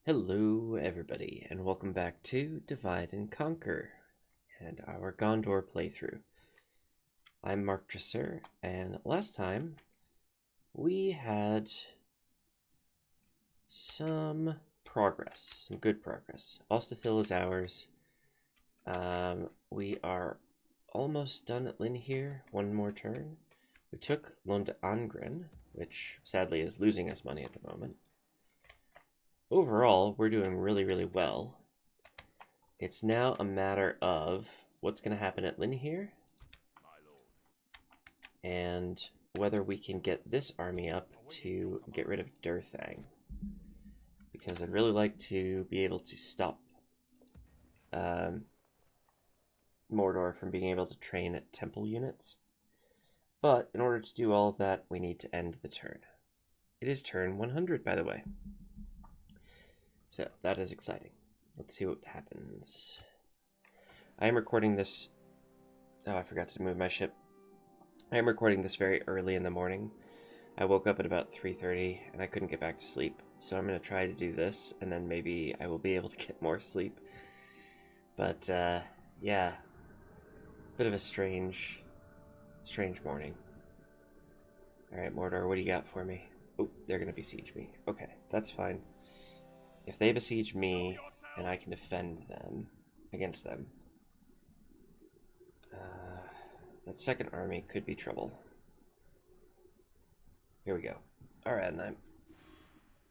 Hello everybody, and welcome back to Divide and Conquer, and our Gondor playthrough. I'm Mark Dresser, and last time we had some progress, some good progress. Ostithil is ours. We are almost done at Linhir, one more turn. We took Angren, which sadly is losing us money at the moment. Overall, we're doing really well. It's now a matter of what's going to happen at Linhir and whether we can get this army up to get rid of Durthang. Because I'd really like to be able to stop Mordor from being able to train temple units. But in order to do all of that, we need to end the turn. It is turn 100, by the way. So that is exciting. Let's see what happens. I am recording this. Oh, I forgot to move my ship. I am recording this very early in the morning. I woke up at about 3:30 and I couldn't get back to sleep. So I'm going to try to do this and then maybe I will be able to get more sleep. But yeah, bit of a strange morning. All right, Mordor, what do you got for me? Oh, they're going to besiege me. Okay, that's fine. If they besiege me, and I can defend them against them, that second army could be trouble. Here we go. Alright, and I'm...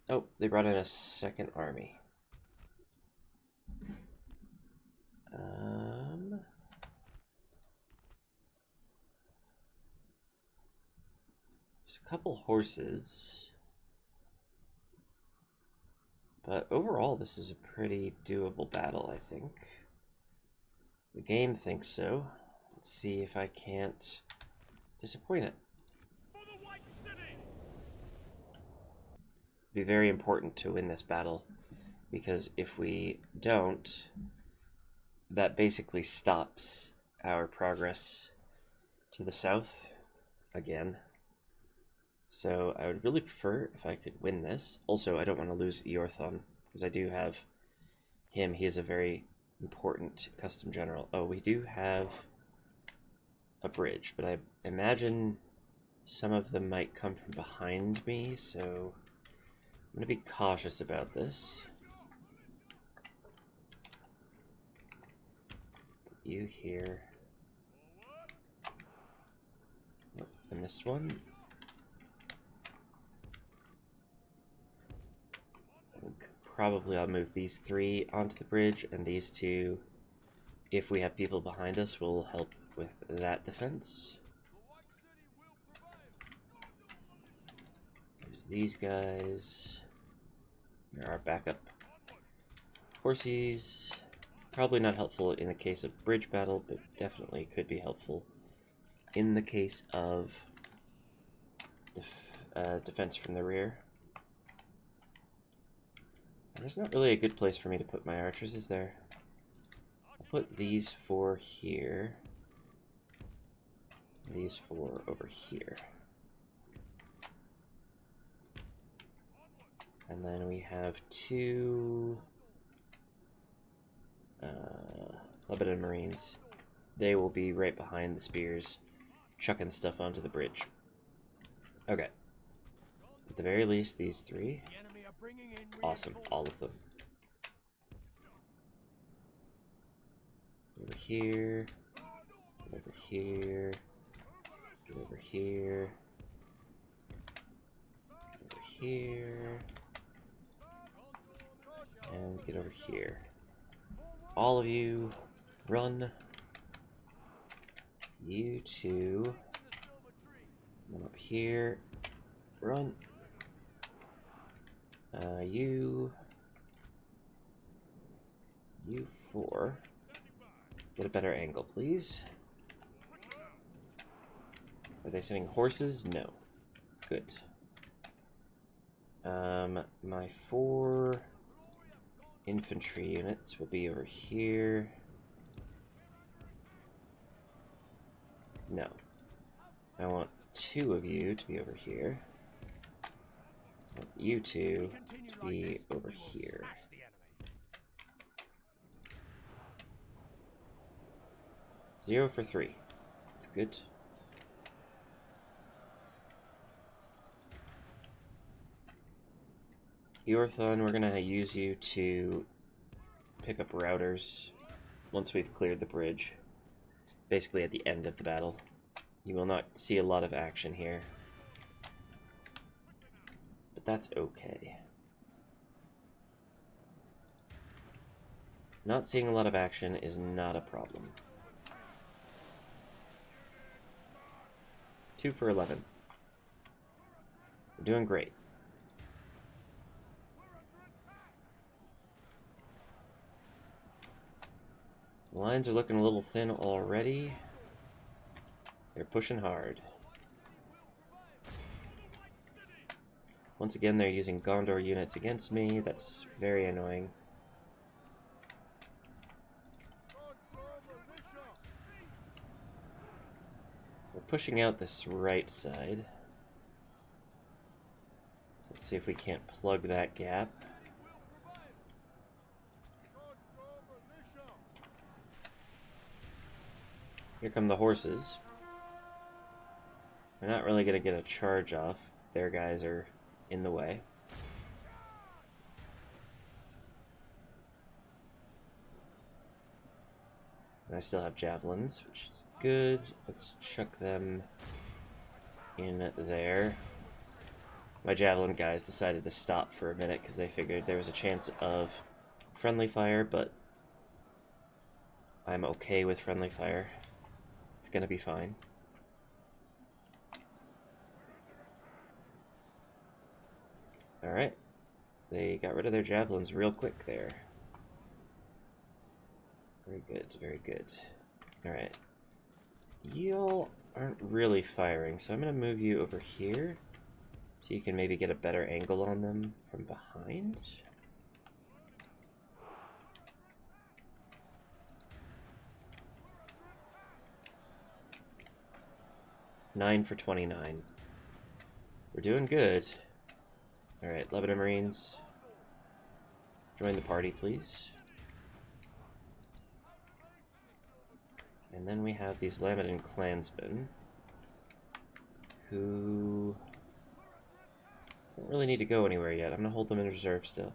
Oh, they brought in a second army. There's a couple horses. But overall, this is a pretty doable battle, I think. The game thinks so. Let's see if I can't disappoint it. It'd be very important to win this battle, because if we don't, that basically stops our progress to the south again. So I would really prefer if I could win this. Also, I don't want to lose Iorthon, because I do have him. He is a very important custom general. Oh, we do have a bridge, but I imagine some of them might come from behind me, so I'm going to be cautious about this. You here. Oh, I missed one. Probably I'll move these three onto the bridge, and these two, if we have people behind us, will help with that defense. There's these guys. There are backup horses. Probably not helpful in the case of bridge battle, but definitely could be helpful in the case of defense from the rear. There's not really a good place for me to put my archers, is there? I'll put these four here. These four over here. And then we have two Lebanon Marines. They will be right behind the spears, chucking stuff onto the bridge. Okay. At the very least, these three. Awesome, all of them. Over here. Over here. Get over here. Over here. And get over here. All of you, run. You two. Come up here. Run. You four. Get a better angle, please. Are they sending horses? No. Good. My four infantry units will be over here. No. I want two of you to be over here. want you two to be over here. 0 for 3. That's good. Iorthon, we're gonna use you to pick up routers once we've cleared the bridge. Basically at the end of the battle. You will not see a lot of action here. But that's okay. Not seeing a lot of action is not a problem. 2 for 11. We're doing great. The lines are looking a little thin already. They're pushing hard. Once again, they're using Gondor units against me. That's very annoying. We're pushing out this right side. Let's see if we can't plug that gap. Here come the horses. We're not really going to get a charge off. Their guys are in the way. And I still have javelins, which is good. Let's chuck them in there. My javelin guys decided to stop for a minute because they figured there was a chance of friendly fire, but I'm okay with friendly fire. It's gonna be fine. Alright. They got rid of their javelins real quick there. Very good, very good. Alright. You aren't really firing, so I'm gonna move you over here so you can maybe get a better angle on them from behind. Nine for 29. We're doing good. Alright, Numenoreans. Join the party, please. And then we have these Lamedin clansmen who don't really need to go anywhere yet. I'm going to hold them in reserve still.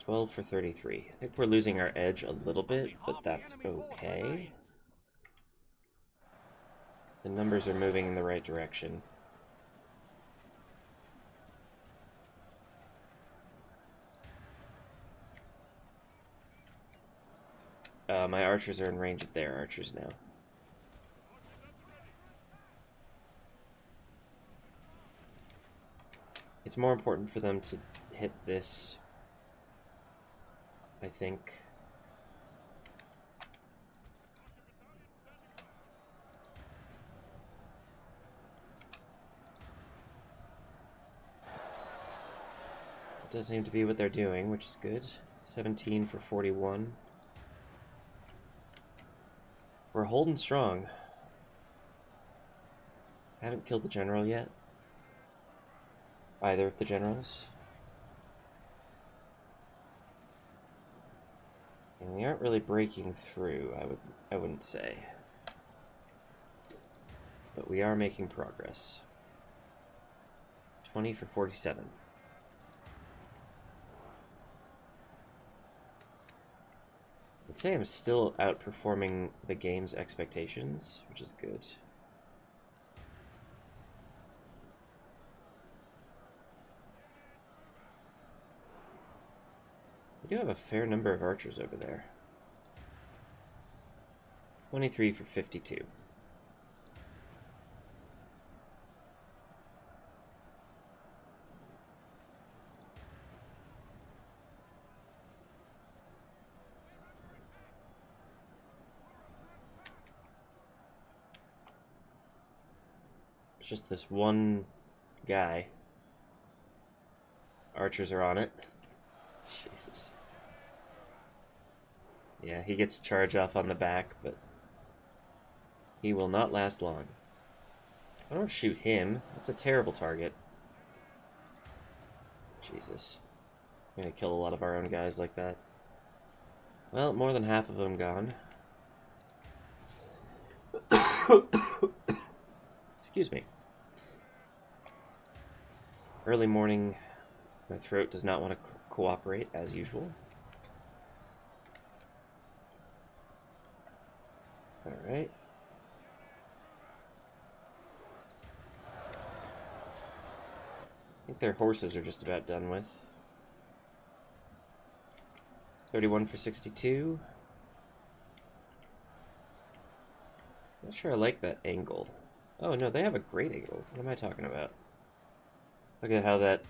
12 for 33. I think we're losing our edge a little bit, but that's okay. The numbers are moving in the right direction. My archers are in range of their archers now. It's more important for them to hit this, I think. It does seem to be what they're doing, which is good. 17 for 41. We're holding strong. I haven't killed the general yet. Either of the generals. And we aren't really breaking through, I wouldn't say. But we are making progress. 20 for 47. I'd say I'm still outperforming the game's expectations, which is good. We do have a fair number of archers over there. 23 for 52. It's just this one guy. Archers are on it. Jesus. Yeah, he gets a charge off on the back, but he will not last long. I don't shoot him. That's a terrible target. Jesus. I'm gonna kill a lot of our own guys like that. Well, more than half of them gone. Excuse me. Early morning, my throat does not want to cooperate as usual. Alright. I think their horses are just about done with. 31 for 62. Not sure I like that angle. Oh no, they have a great angle. What am I talking about? Look at how that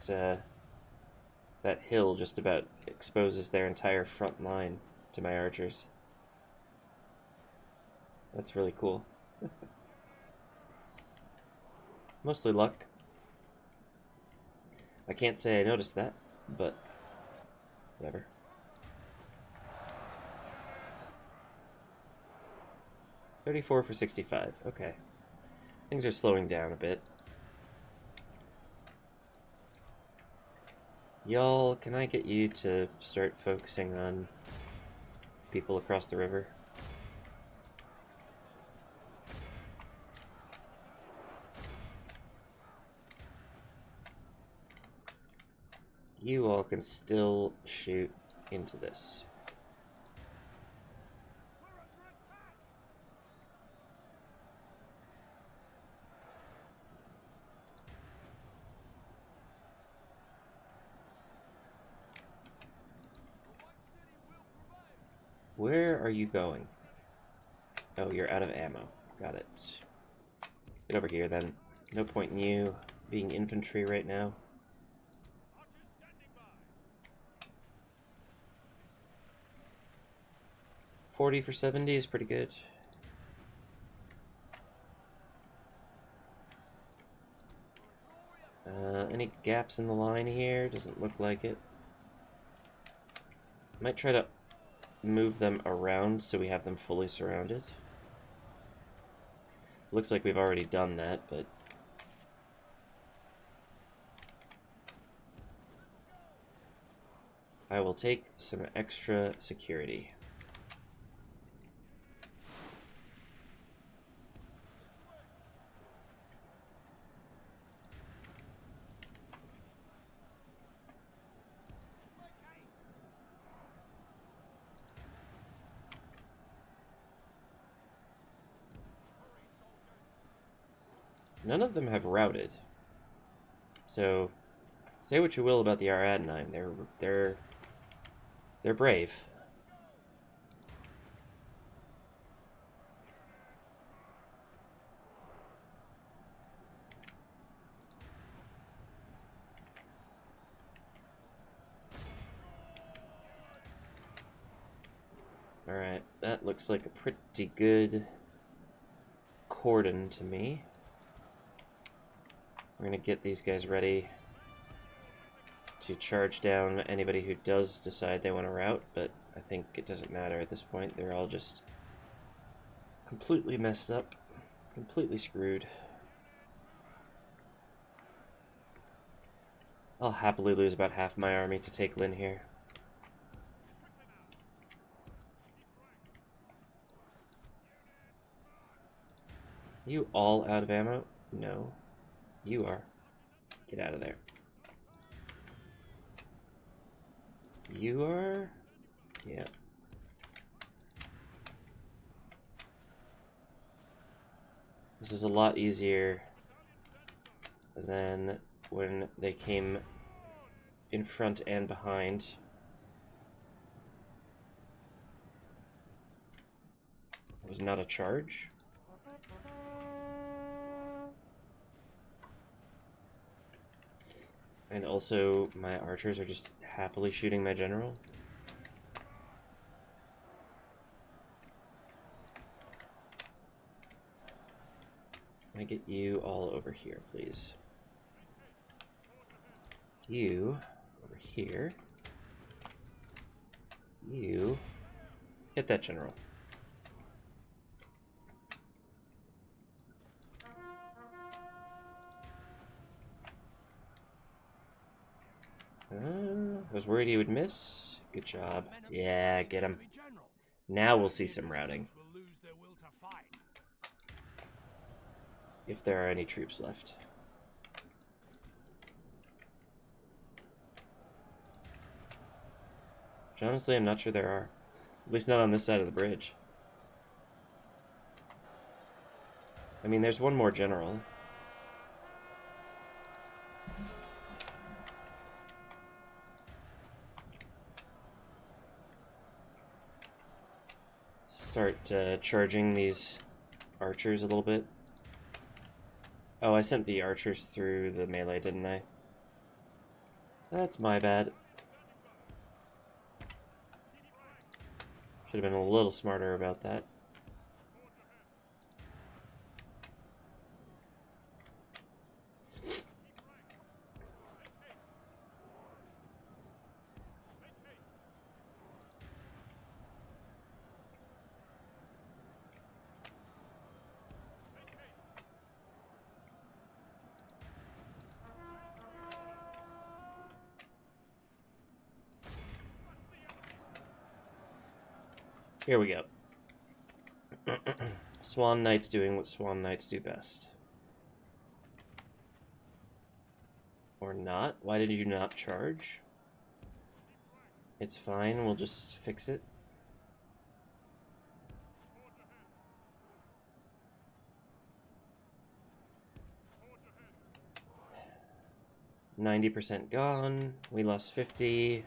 that hill just about exposes their entire front line to my archers. That's really cool. Mostly luck. I can't say I noticed that, but whatever. $34 for 65. Okay. Things are slowing down a bit. Y'all, can I get you to start focusing on people across the river? You all can still shoot into this. Where are you going? Oh, you're out of ammo. Got it. Get over here, then. No point in you being infantry right now. $40 for 70 is pretty good. Any gaps in the line here? Doesn't look like it. Might try to move them around so we have them fully surrounded. Looks like we've already done that, but I will take some extra security. None of them have routed. So, say what you will about the Aradnine, they're brave. Alright, that looks like a pretty good cordon to me. We're gonna get these guys ready to charge down anybody who does decide they want to rout, but I think it doesn't matter at this point. They're all just completely messed up, completely screwed. I'll happily lose about half my army to take Linhir. You all out of ammo? No. You are. Get out of there. You are? Yeah. This is a lot easier than when they came in front and behind. It was not a charge. And also, my archers are just happily shooting my general. Can I get you all over here, please? You over here. You hit that general. I was worried he would miss. Good job. Yeah, get him. Now we'll see some routing. If there are any troops left. Which honestly, I'm not sure there are. At least not on this side of the bridge. I mean, there's one more general. Start charging these archers a little bit. Oh, I sent the archers through the melee, didn't I? That's my bad. Should have been a little smarter about that. Here we go. Swan Knight's doing what Swan Knights do best. Or not? Why did you not charge? It's fine, we'll just fix it. %90 gone. We lost 50.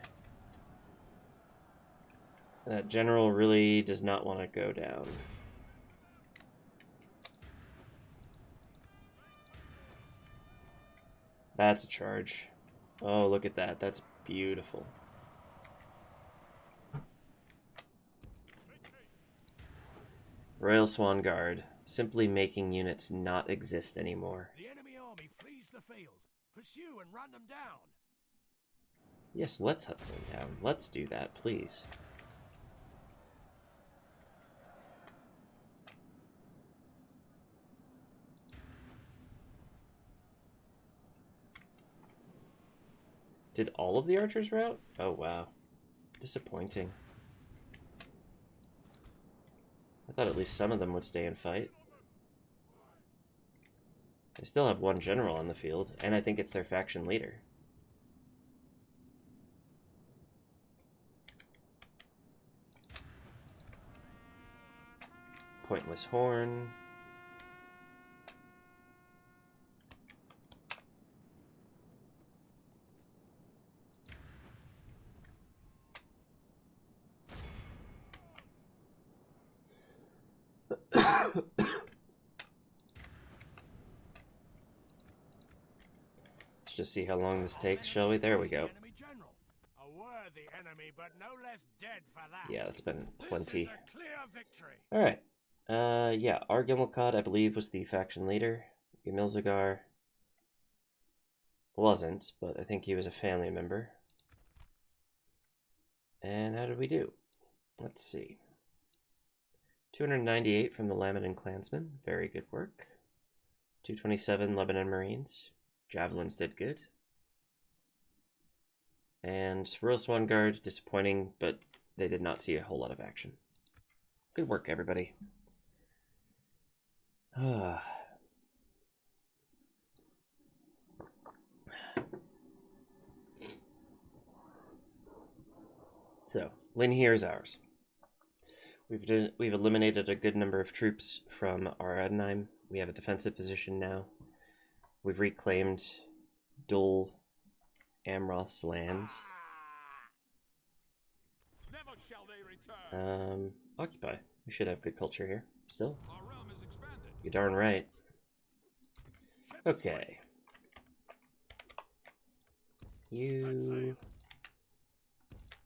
That general really does not want to go down. That's a charge. Oh, look at that. That's beautiful. Royal Swan Guard, simply making units not exist anymore. The enemy army flees the field. Pursue and run them down. Yes, let's hunt them down. Let's do that, please. Did all of the archers rout? Oh, wow. Disappointing. I thought at least some of them would stay and fight. They still have one general on the field, and I think it's their faction leader. Pointless horn. Let's just see how long this takes, shall we? There we go. A worthy enemy, but no less dead for that. Yeah, that's been plenty. This is a clear victory. Alright. Yeah, Argimilcod, I believe, was the faction leader. Emilzagar wasn't, but I think he was a family member. And how did we do? Let's see. 298 from the Laminin Clansmen. Very good work. 227 Lebanon Marines. Javelins did good. And Royal Swan Guard, disappointing, but they did not see a whole lot of action. Good work, everybody. So, Linhir is ours. We've eliminated a good number of troops from our Adenheim. We have a defensive position now. We've reclaimed Dol Amroth's lands. Never shall they return. Occupy. We should have good culture here. Still. Our realm is expanded. You're darn right. Okay. You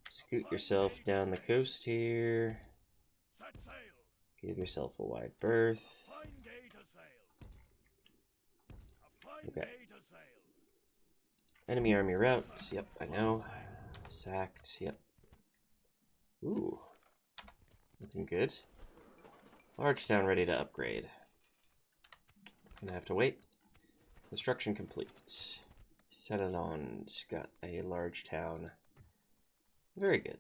scoot yourself down the coast here. Set sail. Give yourself a wide berth. Fine day to sail. A fine Okay. day to sail. Enemy army routes. Yep, I know. Sacked. Yep. Ooh. Looking good. Large town ready to upgrade. Gonna have to wait. Construction complete. Sedalon's got a large town. Very good.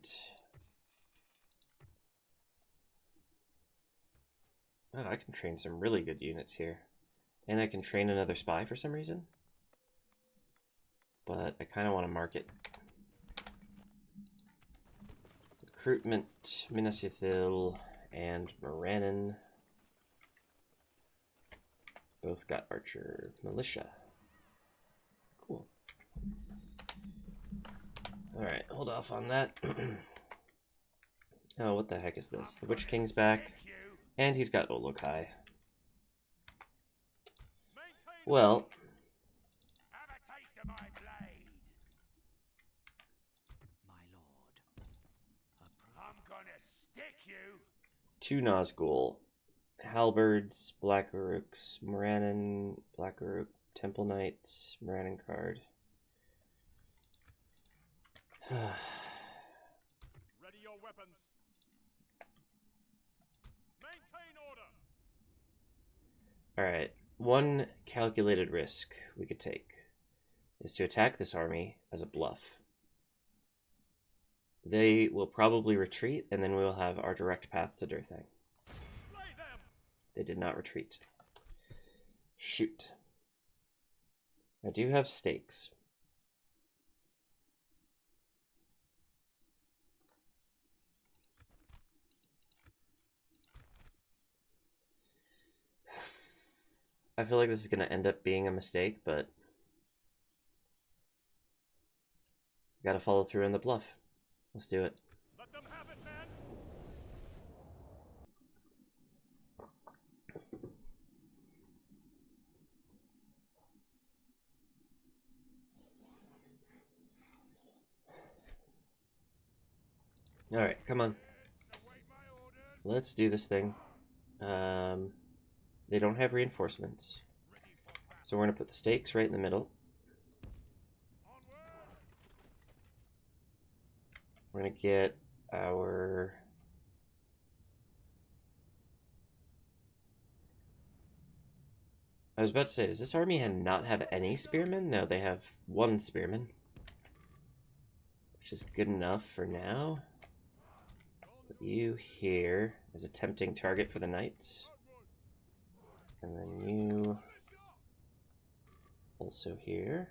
Oh, I can train some really good units here. And I can train another spy for some reason. But I kind of want to mark it. Recruitment, Ostithil, and Moranin. Both got archer militia. Cool. Alright, hold off on that. Oh, what the heck is this? The Witch King's back. And he's got Olokai. Well, Have a taste of my blade. My lord. I'm gonna stick you. 2 Nazgul. Halberds, Black Uruks, Moranin, Black Uruk, Temple Knights, Moranin card. Ready your weapons. Maintain order. Alright, one calculated risk we could take is to attack this army as a bluff. They will probably retreat, and then we will have our direct path to Durthang. They did not retreat. Shoot. I do have stakes. I feel like this is going to end up being a mistake, but got to follow through on the bluff. Let's do it. Let them have it, man. Alright, come on. Let's do this thing. They don't have reinforcements. So we're going to put the stakes right in the middle. We're going to get our... I was about to say, does this army not have any spearmen? No, they have 1 spearman. Which is good enough for now. Put you here as a tempting target for the knights. And then you also here.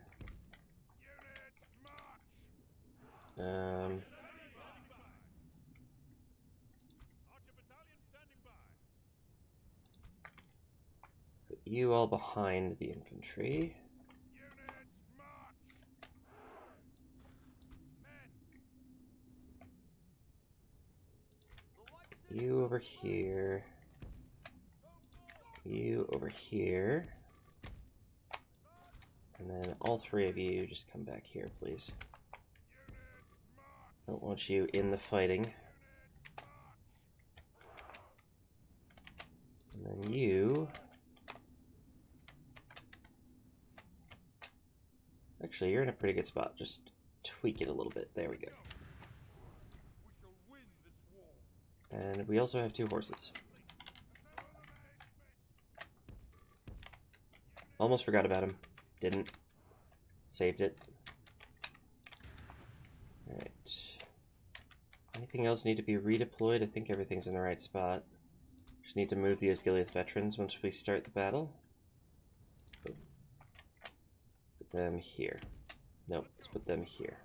Put you all behind the infantry. You over here. You over here. And then all 3 of you just come back here, please. Don't want you in the fighting. And then you... Actually, you're in a pretty good spot. Just tweak it a little bit. There we go. And we also have 2 horses. Almost forgot about him. Didn't. Saved it. Alright. Anything else need to be redeployed? I think everything's in the right spot. Just need to move the Osgiliath veterans once we start the battle. Put them here. Nope, let's put them here.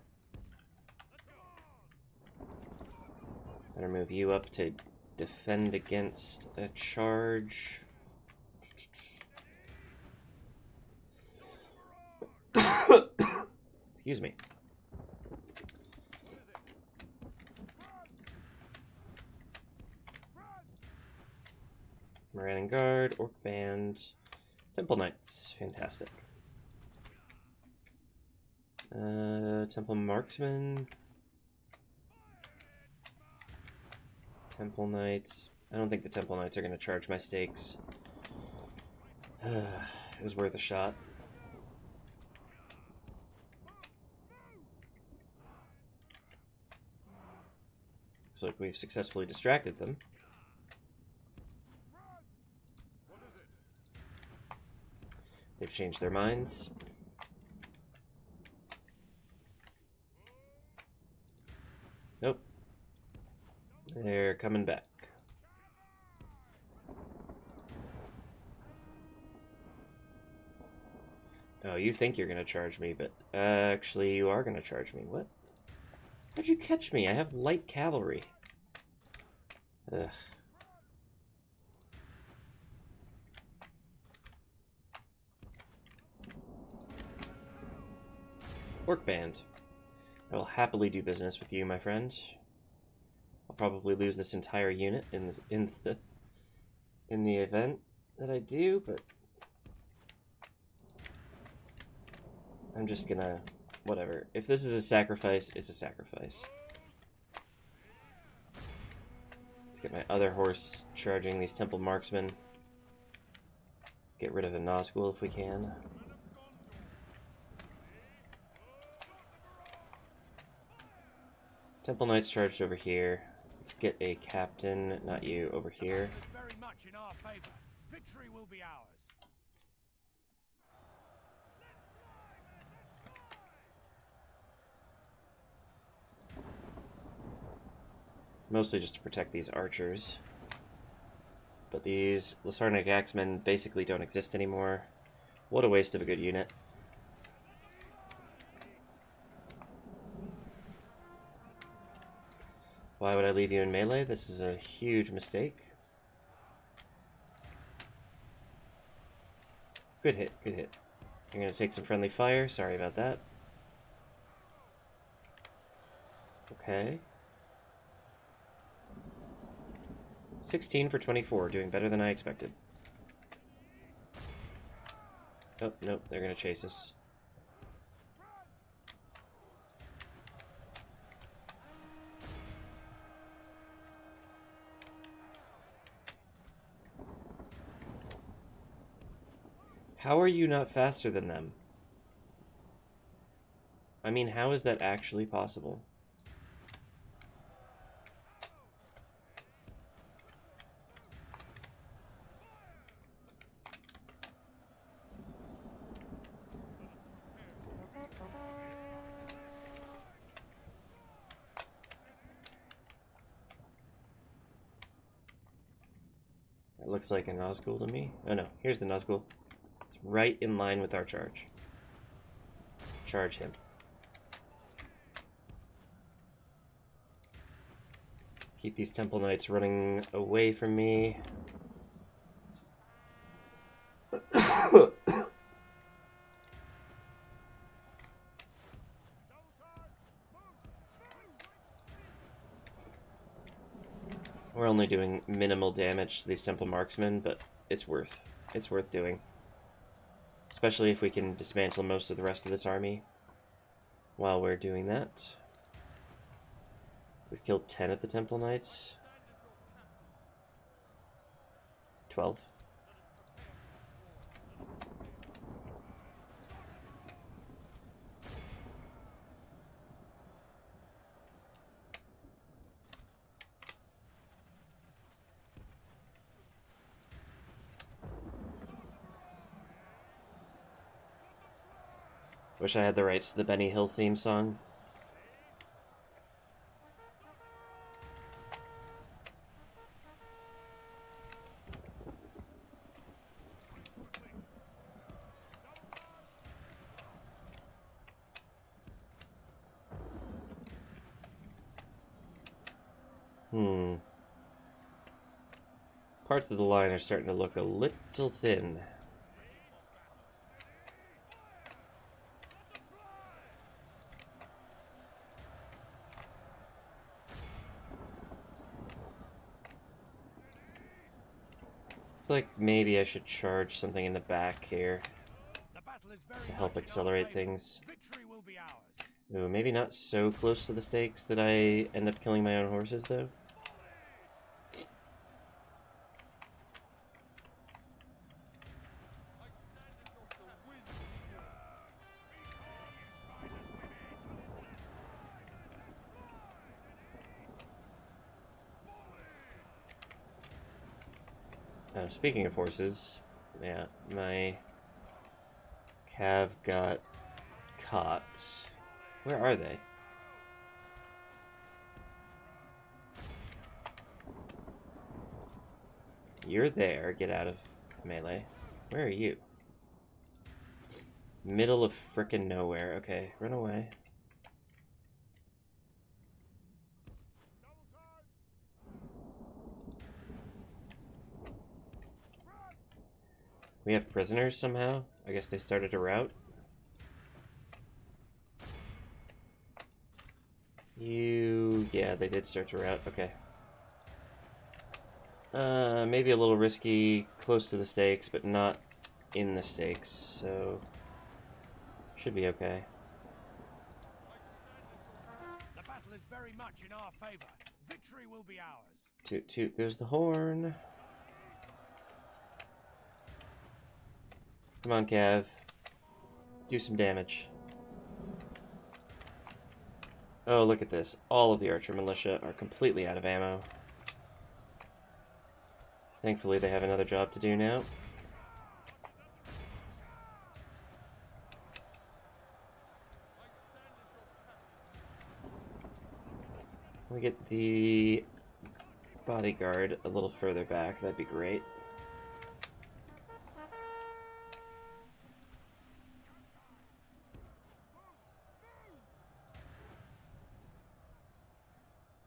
Better move you up to defend against a charge. Excuse me. Moranin Guard, Orc Band, Temple Knights. Fantastic. Temple Marksman. Temple Knights. I don't think the Temple Knights are going to charge my stakes. It was worth a shot. Looks like we've successfully distracted them. They've changed their minds. Nope. They're coming back. Oh, you think you're gonna charge me, but actually you are gonna charge me. What? How'd you catch me? I have light cavalry. Ugh. Orc band. I will happily do business with you, my friend. I'll probably lose this entire unit in the event that I do, but I'm just gonna whatever. If this is a sacrifice, it's a sacrifice. Let's get my other horse charging these temple marksmen. Get rid of the Nazgul if we can. Temple Knights charged over here. Let's get a captain, not you, over here. Very much in our favor. Victory will be ours. Mostly just to protect these archers. But these Lasarnic Axemen basically don't exist anymore. What a waste of a good unit. Why would I leave you in melee? This is a huge mistake. Good hit, good hit. You're gonna take some friendly fire. Sorry about that. Okay. 16 for 24, doing better than I expected. Oh, nope, they're gonna chase us. How are you not faster than them? I mean, how is that actually possible? That looks like a Nazgul to me. Oh no, here's the Nazgul. It's right in line with our charge. Charge him. Keep these Temple Knights running away from me. We're only doing minimal damage to these Temple Marksmen, but it's worth doing. Especially if we can dismantle most of the rest of this army while we're doing that. We've killed 10 of the Temple Knights. 12. Wish I had the rights to the Benny Hill theme song. Parts of the line are starting to look a little thin. Like maybe I should charge something in the back here to help accelerate things. Ooh, maybe not so close to the stakes that I end up killing my own horses, though. Speaking of horses, yeah, my cav got caught. Where are they? You're there. Get out of melee. Where are you? Middle of frickin' nowhere. Okay, run away. We have prisoners somehow? I guess they started a rout. Yeah, they did start to rout. Okay. Maybe a little risky, close to the stakes, but not in the stakes, so should be okay. The battle is very much in our favor. Victory will be ours. Toot toot goes the horn. Come on, Cav. Do some damage. Oh, look at this. All of the archer militia are completely out of ammo. Thankfully, they have another job to do now. We get the bodyguard a little further back. That'd be great.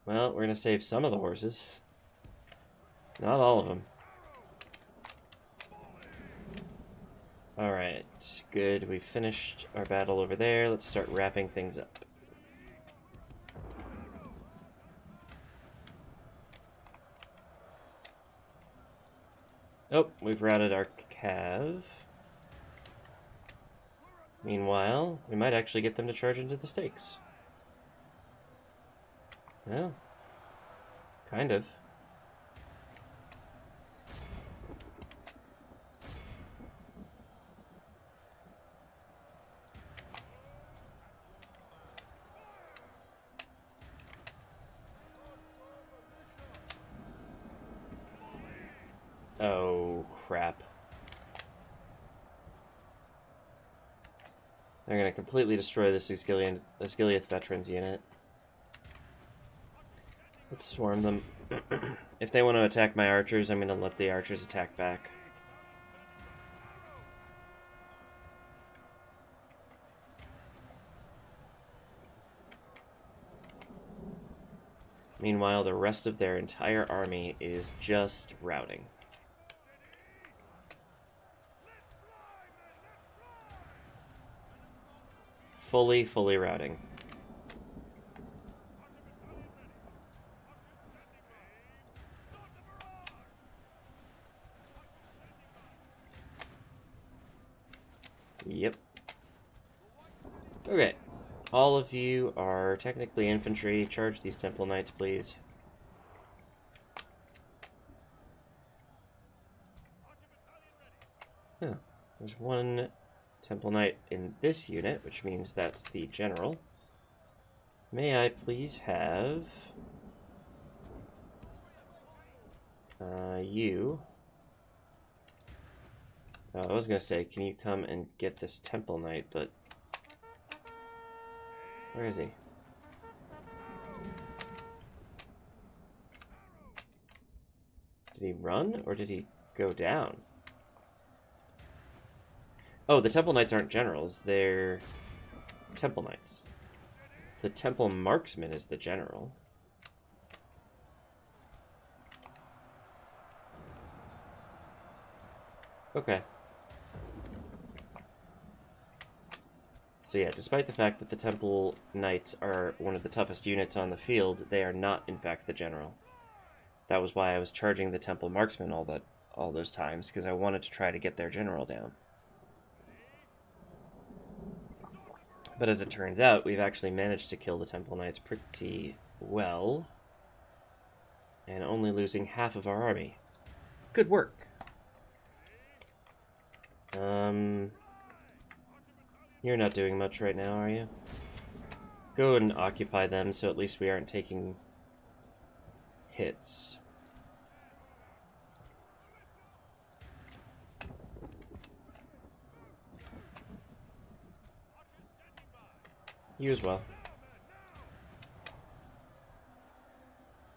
Well, we're going to save some of the horses. Not all of them. Alright, good. We finished our battle over there. Let's start wrapping things up. Oh, we've routed our cav. Meanwhile, we might actually get them to charge into the stakes. Well, kind of. Oh, crap. They're going to completely destroy this Osgiliath Veterans unit. Let's swarm them. If they want to attack my archers, I'm going to let the archers attack back. Meanwhile, the rest of their entire army is just routing. Fully routing. Yep. Okay. All of you are technically infantry. Charge these Temple Knights, please. Huh. There's one Temple Knight in this unit, which means that's the general. May I please have... you... I was gonna say, can you come and get this Temple Knight, but... Where is he? Did he run, or did he go down? Oh, the Temple Knights aren't generals, they're Temple Knights. The Temple Marksman is the general. Okay. So yeah, despite the fact that the Temple Knights are one of the toughest units on the field, they are not, in fact, the general. That was why I was charging the Temple Marksmen all those times, because I wanted to try to get their general down. But as it turns out, we've actually managed to kill the Temple Knights pretty well, and only losing half of our army. Good work! You're not doing much right now, are you? Go and occupy them, so at least we aren't taking hits. You as well.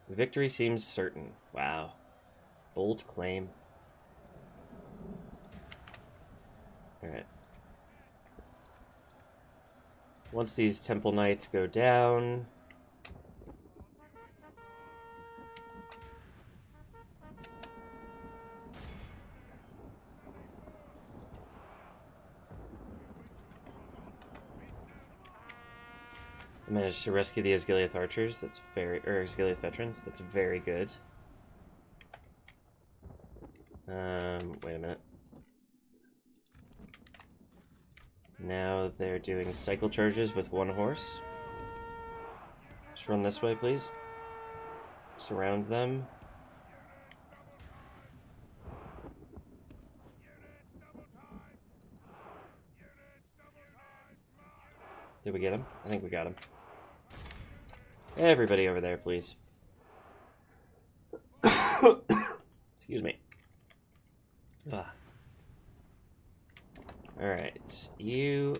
Victory seems certain. Wow. Bold claim. Alright. Once these temple knights go down... I managed to rescue the Osgiliath archers. That's very... or Osgiliath veterans. That's very good. Wait a minute. Now they're doing cycle charges with one horse. Just run this way, please. Surround them. Did we get him? I think we got him. Everybody over there, please. Excuse me. Alright, you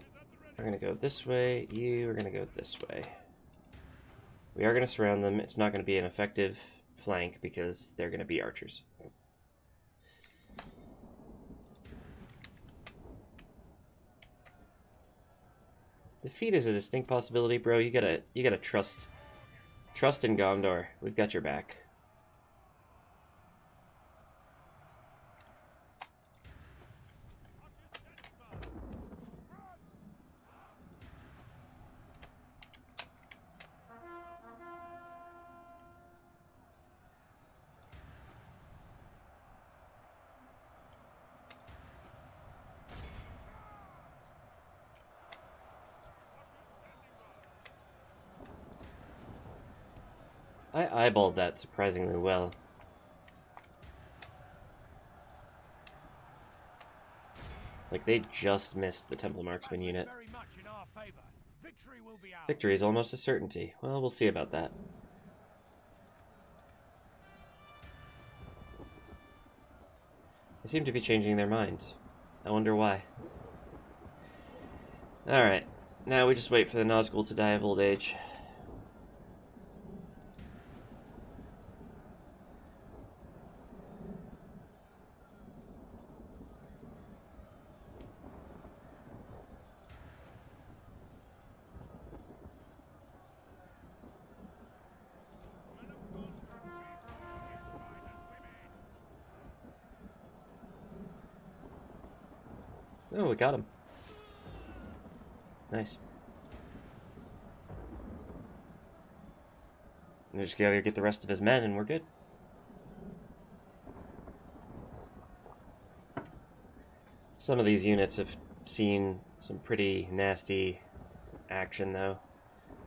are going to go this way, you are going to go this way. We are going to surround them. It's not going to be an effective flank because they're going to be archers. Defeat is a distinct possibility, bro. You gotta trust in Gondor. We've got your back. I eyeballed that surprisingly well. Like, they just missed the Temple Marksman unit. Victory is almost a certainty. Well, we'll see about that. They seem to be changing their mind. I wonder why. Alright, now we just wait for the Nazgul to die of old age. Oh, we got him. Nice. We just gotta get the rest of his men and we're good. Some of these units have seen some pretty nasty action, though.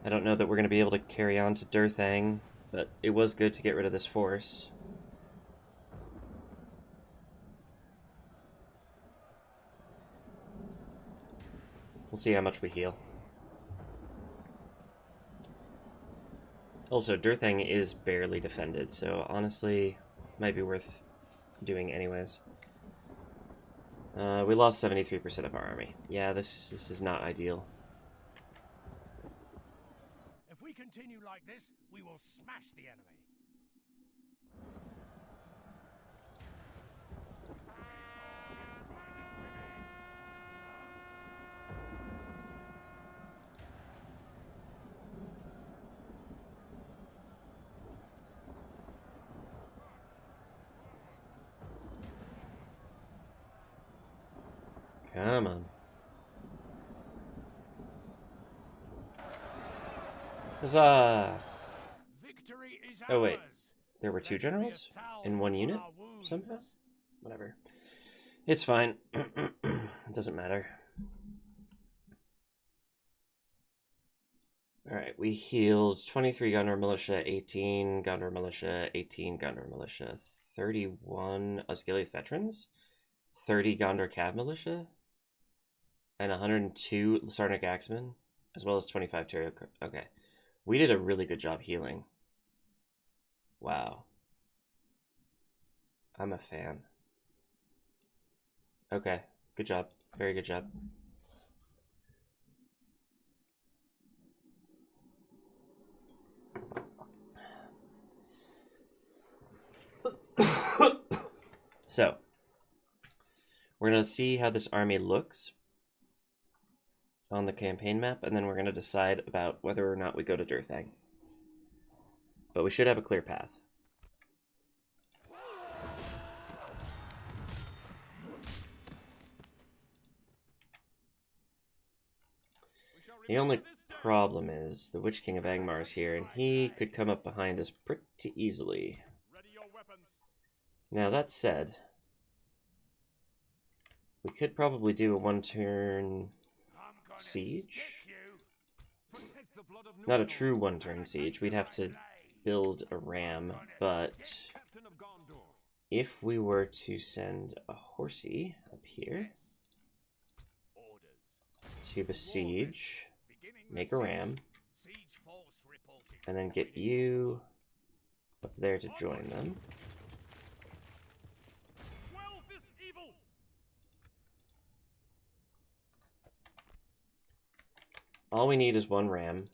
I don't know that we're going to be able to carry on to Durthang, but it was good to get rid of this force. We'll see how much we heal. Also, Durthang is barely defended, so honestly, might be worth doing anyways. We lost 73% of our army. Yeah, this is not ideal. If we continue like this, we will smash the enemy. Come on. Huzzah! Victory is Oh wait, ours. there were two Let it be a generals salve in one on unit our wounds. somehow? Whatever. It's fine. It doesn't matter. Alright, we healed 23 Gondor Militia, 18 Gondor Militia, 18 Gondor Militia, 31 Osgiliath Veterans, 30 Gondor Cav Militia, and 102 Sarnic Axemen, as well as 25 Terrio. Okay. We did a really good job healing. Wow. I'm a fan. Okay. Good job. Very good job. So, we're going to see how this army looks on the campaign map, and then we're going to decide about whether or not we go to Durthang. But we should have a clear path. The only problem is the Witch King of Angmar is here, and he could come up behind us pretty easily. Now, that said, we could probably do a one-turn siege. Not a true one-turn siege. We'd have to build a ram, but if we were to send a horsey up here to besiege, make a ram, and then get you up there to join them. All we need is one ram.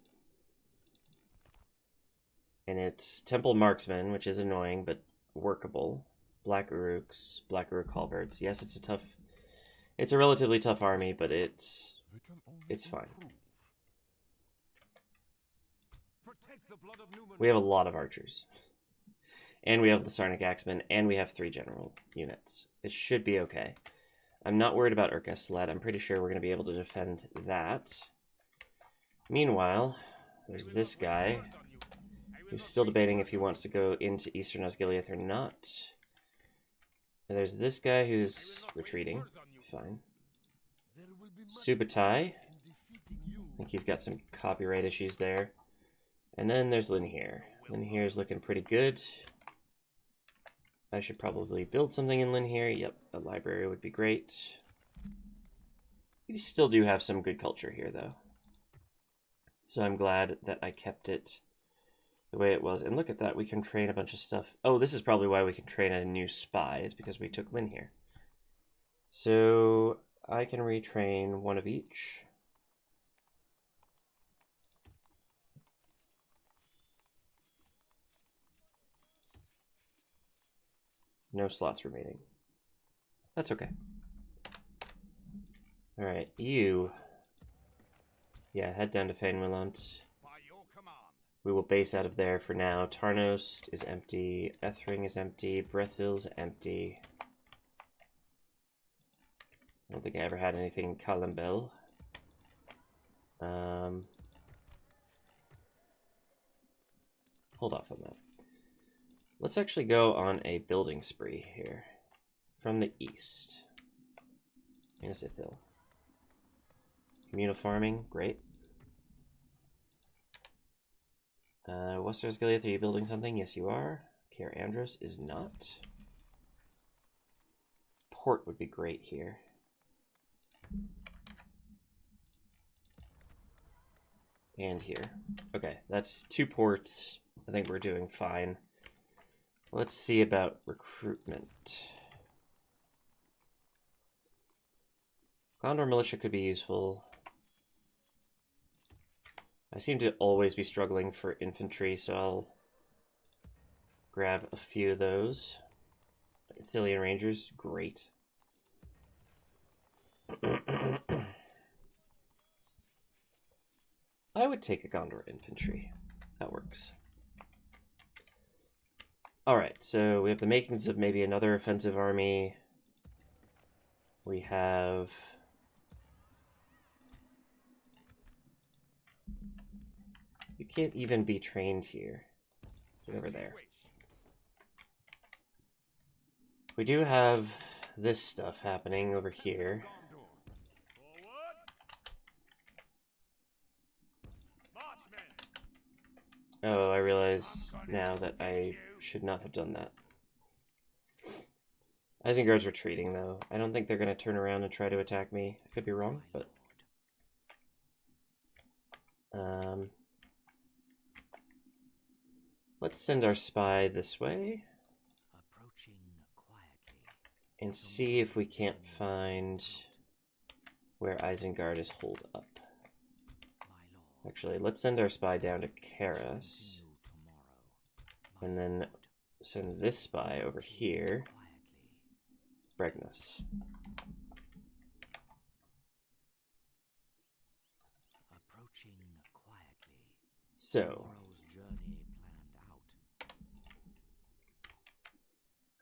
And it's Temple Marksman, which is annoying, but workable. Black Uruks, Black Uruk Halberds. Yes, it's a relatively tough army, but it's fine. We have a lot of archers. And we have the Sarnic Axemen, and we have 3 general units. It should be okay. I'm not worried about Urkastelat. I'm pretty sure we're going to be able to defend that. Meanwhile, there's this guy who's still debating if he wants to go into Eastern Osgiliath or not. And there's this guy who's retreating. Fine. Subutai. I think he's got some copyright issues there. And then there's Linhir. Linhir's looking pretty good. I should probably build something in Linhir. Yep, a library would be great. We still do have some good culture here, though. So I'm glad that I kept it the way it was. And look at that, we can train a bunch of stuff. Oh, this is probably why we can train a new spy, is because we took Linhir. So I can retrain one of each. No slots remaining. That's okay. Alright, you... Yeah, head down to Fainwillant. We will base out of there for now. Tarnost is empty. Ethring is empty. Brethil's empty. I don't think I ever had anything in Kalambel. Hold off on that. Let's actually go on a building spree here. From the east. Ostithil. Communal farming, great. Western Osgiliath, are you building something? Yes, you are. Kaer Andros is not. Port would be great here. And here. Okay, that's 2 ports. I think we're doing fine. Let's see about recruitment. Gondor militia could be useful. I seem to always be struggling for infantry, so I'll grab a few of those. Ithilien Rangers, great. I would take a Gondor infantry. That works. Alright, so we have the makings of maybe another offensive army. We have... You can't even be trained here. Get over there. We do have this stuff happening over here. Oh, I realize now that I should not have done that. Isengard's retreating, though. I don't think they're going to turn around and try to attack me. I could be wrong, but... Let's send our spy this way. And see if we can't find where Isengard is holed up. Actually, let's send our spy down to Karas. And then send this spy over here Bregnus. Approaching quietly. So, Tomorrow's journey planned out.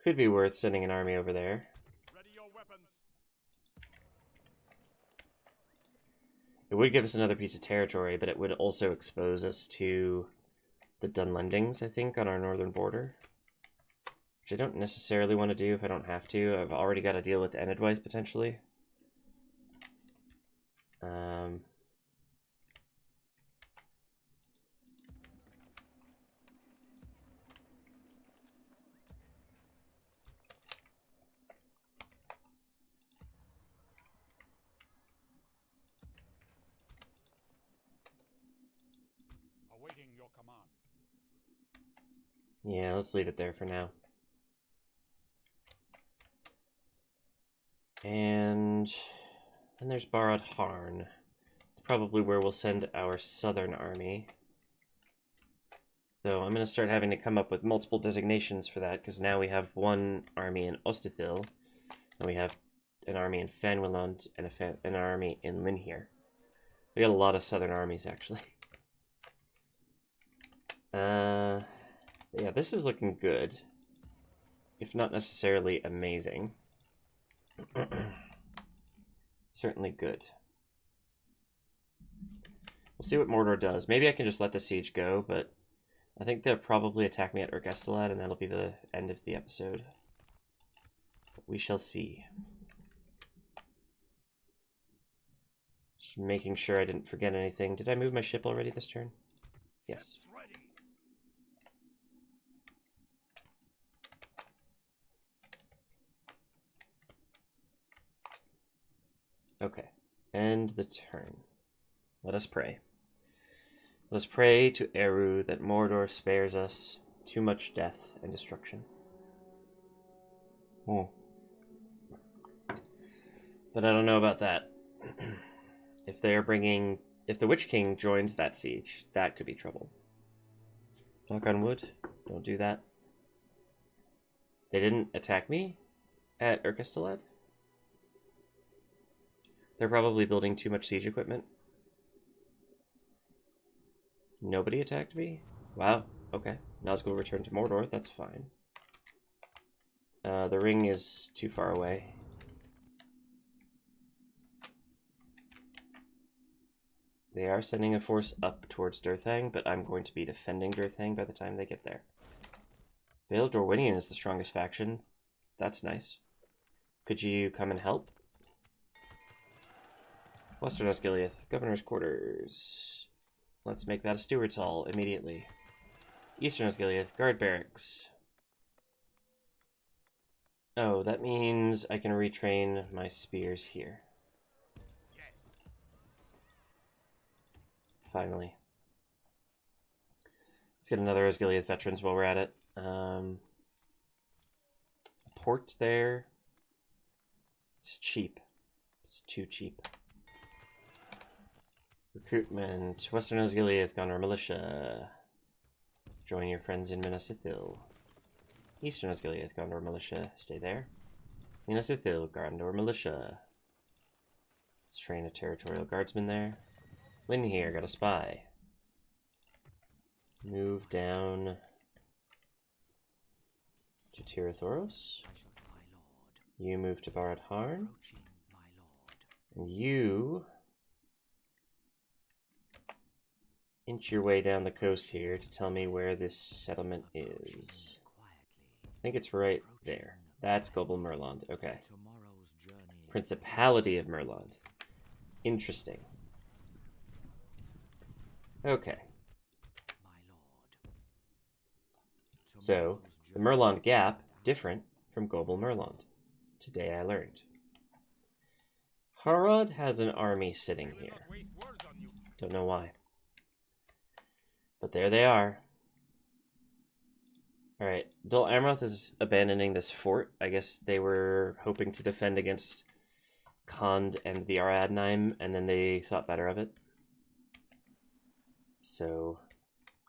could be worth sending an army over there. Ready your weapons. It would give us another piece of territory, but it would also expose us to the Dunlendings, I think, on our northern border. Which I don't necessarily want to do if I don't have to. I've already got to deal with Enedwyth, potentially. Awaiting your command. Yeah, let's leave it there for now. And then there's Barad Harn. It's probably where we'll send our southern army. Though I'm going to start having to come up with multiple designations for that, because now we have one army in Ostithil, and we have an army in Fanwilund, and an army in Linhir. We got a lot of southern armies, actually. Yeah, this is looking good, if not necessarily amazing. Certainly good. We'll see what Mordor does. Maybe I can just let the siege go, but I think they'll probably attack me at Urgestilad, and that'll be the end of the episode. But we shall see. Just making sure I didn't forget anything. Did I move my ship already this turn? Yes. Ready. Okay. End the turn. Let us pray. Let us pray to Eru that Mordor spares us too much death and destruction. But I don't know about that. If the Witch King joins that siege, that could be trouble. Knock on wood. Don't do that. They didn't attack me at Urgestilad. They're probably building too much siege equipment. Nobody attacked me? Wow, okay. Nazgul returned to Mordor, that's fine. The ring is too far away. They are sending a force up towards Durthang, but I'm going to be defending Durthang by the time they get there. Vale Dorwinian is the strongest faction. That's nice. Could you come and help? Western Osgiliath, Governor's Quarters. Let's make that a Steward's Hall immediately. Eastern Osgiliath, Guard Barracks. Oh, that means I can retrain my spears here. Yes. Finally. Let's get another Osgiliath Veterans while we're at it. Port there. It's cheap. It's too cheap. Recruitment. Western Osgiliath, Gondor Militia. Join your friends in Minas Ithil. Eastern Osgiliath, Gondor Militia. Stay there. Minas Ithil, Gondor Militia. Let's train a territorial guardsman there. Linhir, got a spy. Move down to Tirathoros. You move to Barad Harn. And you inch your way down the coast here to tell me where this settlement is. I think it's right there. That's Gobel Merland. Okay. Principality of Merland. Interesting. Okay. So, the Merland Gap, different from Gobel Merland. Today I learned. Harad has an army sitting here. Don't know why. But there they are. Alright, Dol Amroth is abandoning this fort. I guess they were hoping to defend against Khand and the Aradnaim, and then they thought better of it. So,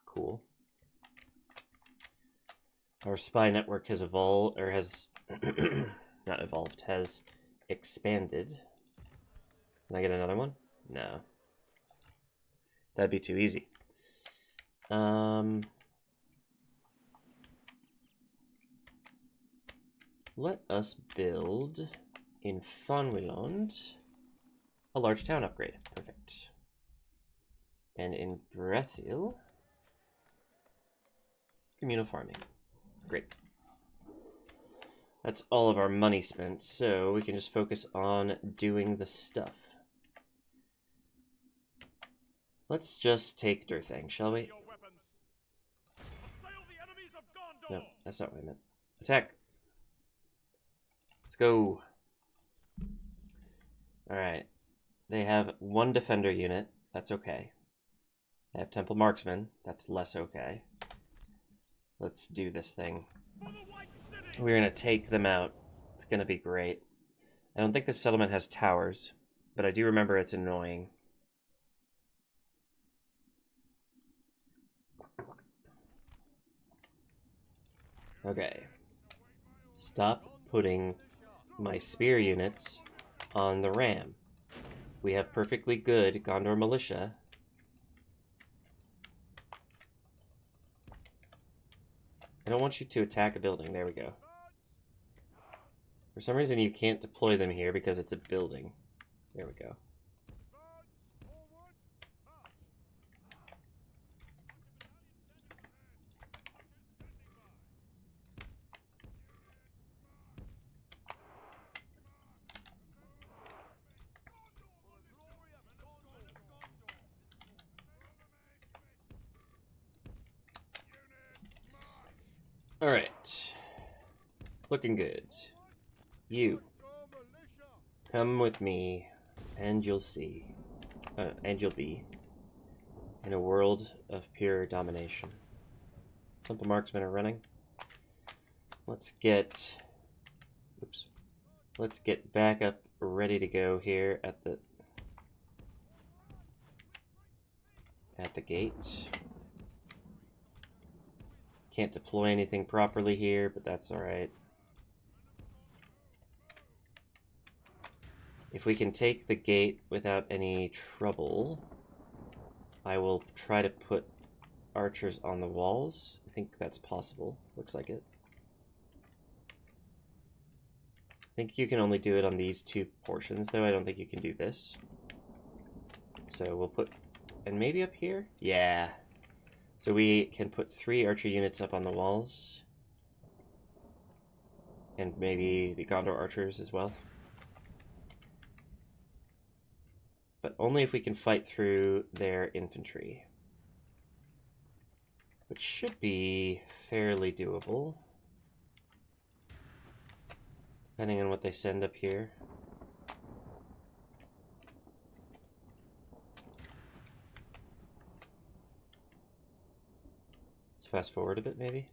cool. Our spy network has evolved, or has not evolved, has expanded. Can I get another one? No. That'd be too easy. Let us build in Fonwiland a large town upgrade. Perfect. And in Brethil, communal farming. Great. That's all of our money spent, so we can just focus on doing the stuff. Let's just take Durthang, shall we? No, that's not what I meant. Attack! Let's go! Alright. They have one defender unit. That's okay. They have temple marksmen. That's less okay. Let's do this thing. We're gonna take them out. It's gonna be great. I don't think this settlement has towers, but I do remember it's annoying. Okay. Stop putting my spear units on the ram. We have perfectly good Gondor militia. I don't want you to attack a building. There we go. For some reason you can't deploy them here because it's a building. There we go. Alright. Looking good. You. Come with me, and you'll see. And you'll be in a world of pure domination. Temple marksmen are running. Let's get... Oops. Let's get back up, ready to go here at the gate. Can't deploy anything properly here, but that's alright. If we can take the gate without any trouble, I will try to put archers on the walls. I think that's possible. Looks like it. I think you can only do it on these two portions, though. I don't think you can do this. So we'll put... And maybe up here? Yeah. So we can put 3 archer units up on the walls. And maybe the Gondor archers as well. But only if we can fight through their infantry. Which should be fairly doable. Depending on what they send up here. Let's fast forward a bit, maybe.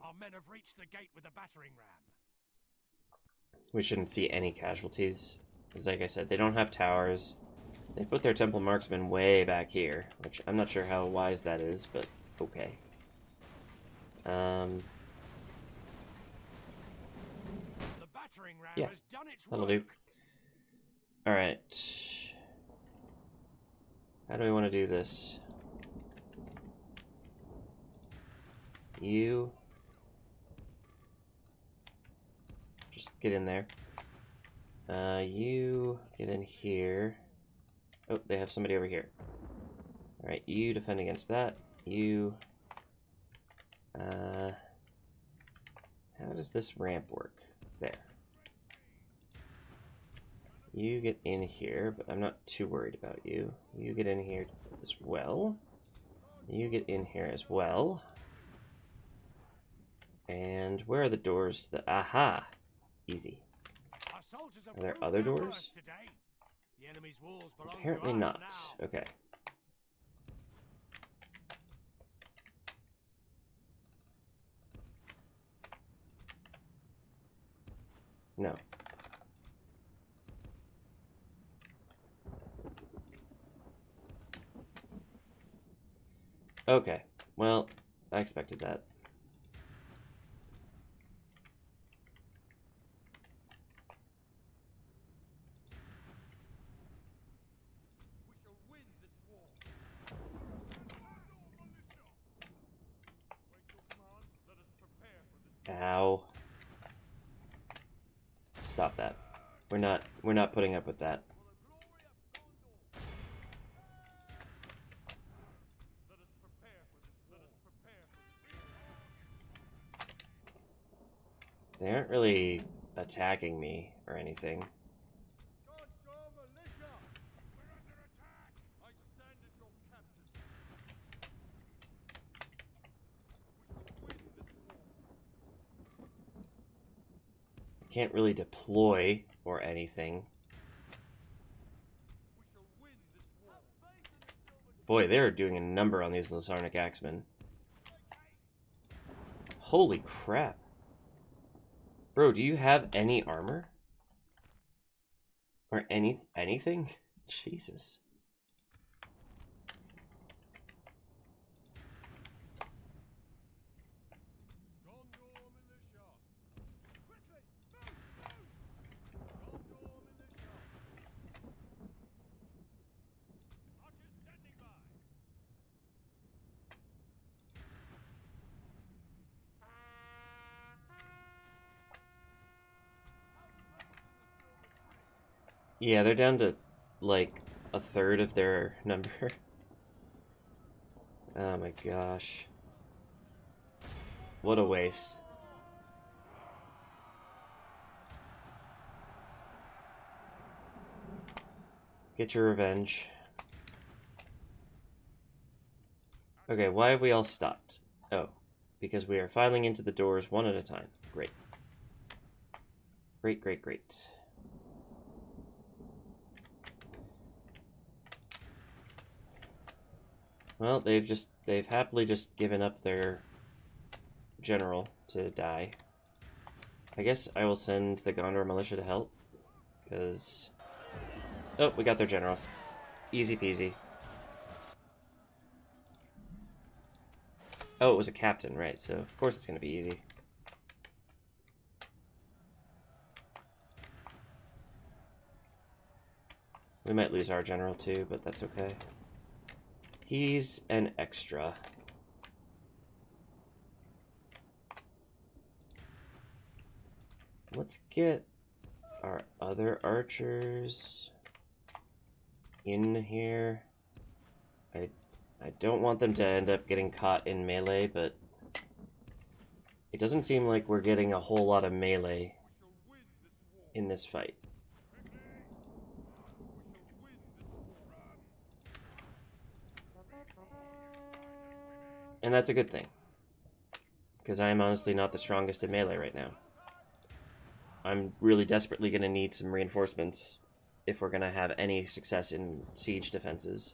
Our men have reached the gate with the battering ram. We shouldn't see any casualties. Because like I said, they don't have towers. They put their temple marksmen way back here, which I'm not sure how wise that is, but okay. The battering ram Yeah, has done its that'll work. do. Alright. How do we want to do this? You... Just get in there. You get in here. Oh, they have somebody over here. Alright, you defend against that. You... how does this ramp work? There. You get in here, but I'm not too worried about you. You get in here as well. You get in here as well. And where are the doors? Aha! Easy. Are there other doors? The enemy's walls belong Apparently to us not. now. Okay. No. Okay. Well, I expected that. We shall win this war. Wait your command. Let us prepare for this. Ow. Stop that. We're not putting up with that. Let us prepare for this. Let us prepare for this. They aren't really attacking me or anything. Gondor militia! We're under attack! I stand as your captain. We shall win this war. Can't really deploy or anything. We shall win this war. Boy, they're doing a number on these Lasarnic Axemen. Holy crap. Bro, do you have any armor? Or anything? Jesus. Gondor militia! Quickly! Move! Move! Gondor militia! Archers standing by! Yeah, they're down to like a third of their number. Oh my gosh. What a waste. Get your revenge. Okay, why have we all stopped? Oh, because we are filing into the doors one at a time. Great. Great, great, great. Well, they've happily just given up their general to die. I guess I will send the Gondor militia to help, because... Oh, we got their general. Easy peasy. Oh, it was a captain, right, so of course it's going to be easy. We might lose our general too, but that's okay. He's an extra. Let's get our other archers in here. I don't want them to end up getting caught in melee, but it doesn't seem like we're getting a whole lot of melee in this fight. And that's a good thing, because I am honestly not the strongest in melee right now. I'm really desperately going to need some reinforcements if we're going to have any success in siege defenses.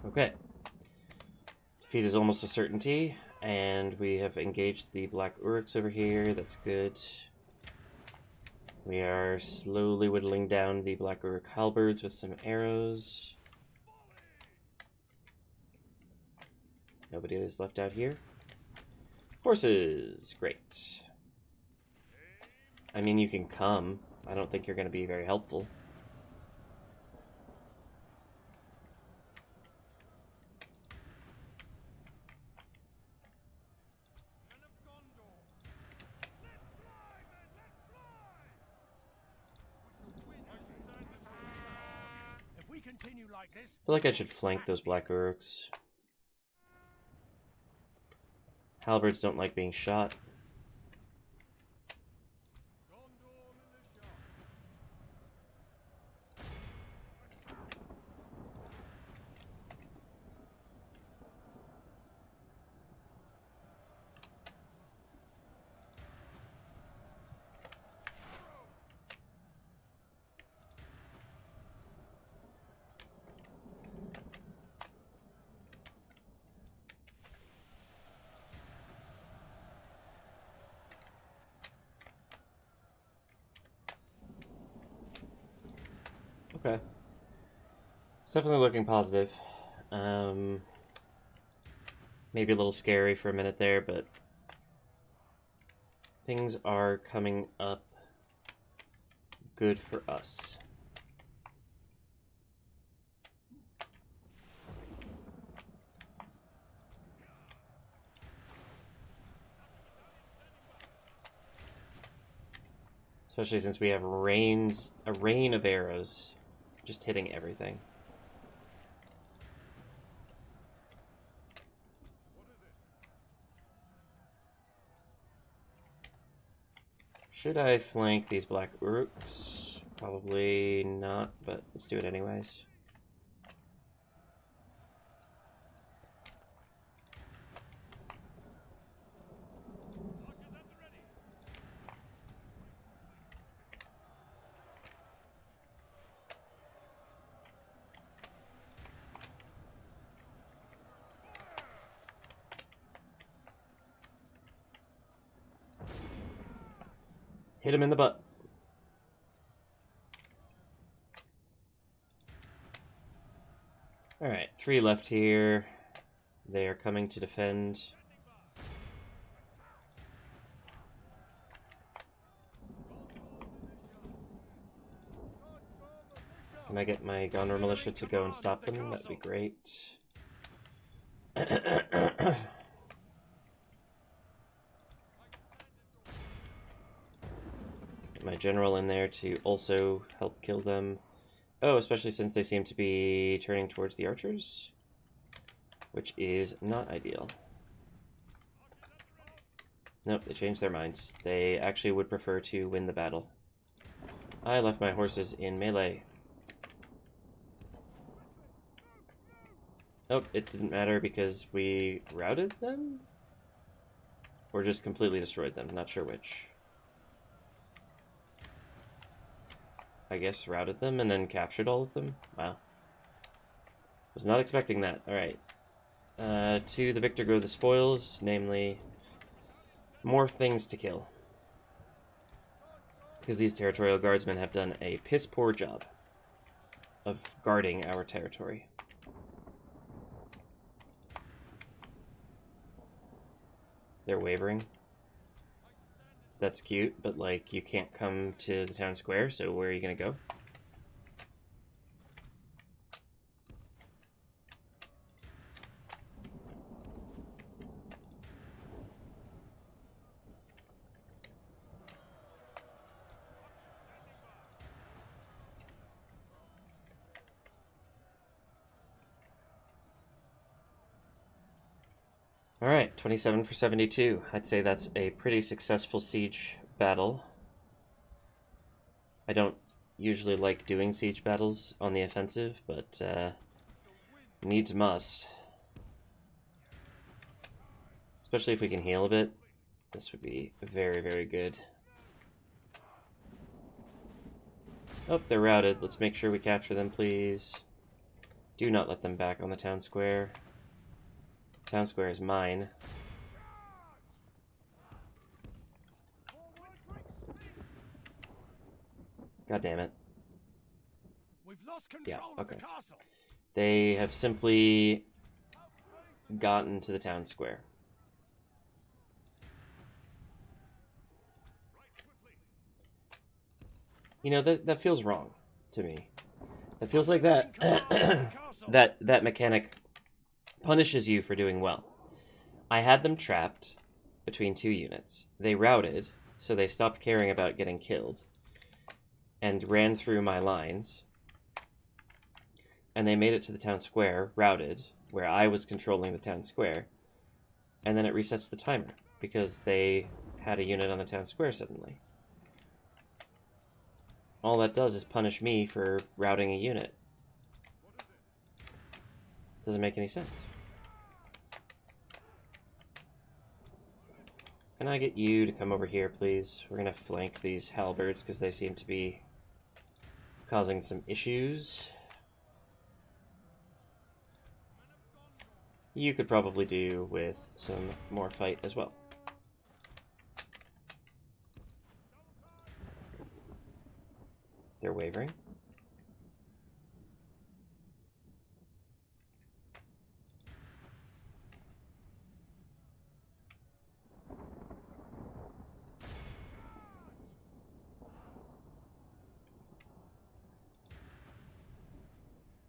Okay. Defeat is almost a certainty, and we have engaged the Black Uruks over here. That's good. We are slowly whittling down the Black Uruk halberds with some arrows. Nobody is left out here. Horses! Great. I mean, you can come. I don't think you're going to be very helpful. Continue like this. I feel like I should flank those Black Uruks. Halberds don't like being shot. Okay. It's definitely looking positive. Maybe a little scary for a minute there, but things are coming up good for us. Especially since we have a rain of arrows just hitting everything. Should I flank these black urks? Probably not, but let's do it anyways. Hit him in the butt. Alright, 3 left here. They are coming to defend. Can I get my Gondor militia to go and stop them? That'd be great. My general in there to also help kill them. Oh, especially since they seem to be turning towards the archers, which is not ideal. Nope, they changed their minds. They actually would prefer to win the battle. I left my horses in melee. Oh, it didn't matter because we routed them? Or just completely destroyed them, not sure which. I guess routed them and then captured all of them? Wow. Was not expecting that. Alright. To the victor go the spoils, namely more things to kill. Because these territorial guardsmen have done a piss-poor job of guarding our territory. They're wavering. That's cute, but like you can't come to the town square, so where are you gonna go? Alright, 27 for 72. I'd say that's a pretty successful siege battle. I don't usually like doing siege battles on the offensive, but needs must. Especially if we can heal a bit. This would be very, very good. Oh, they're routed. Let's make sure we capture them, please. Do not let them back on the town square. Town square is mine. God damn it. We've lost Yeah, control okay. of the castle. They have simply gotten to the town square. You know, that feels wrong to me. It feels like that that mechanic punishes you for doing well. I had them trapped between 2 units. They routed, so they stopped caring about getting killed and ran through my lines. And they made it to the town square, routed, where I was controlling the town square. And then it resets the timer because they had a unit on the town square suddenly. All that does is punish me for routing a unit. Doesn't make any sense. Can I get you to come over here, please? We're gonna flank these halberds because they seem to be causing some issues. You could probably do with some more fight as well. They're wavering.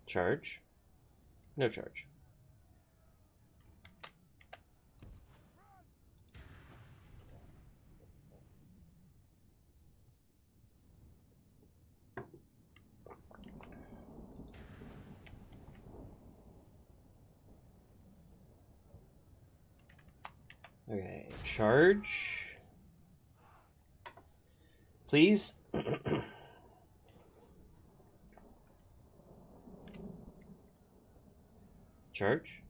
Charge. No charge. Okay, charge. Please. Charge.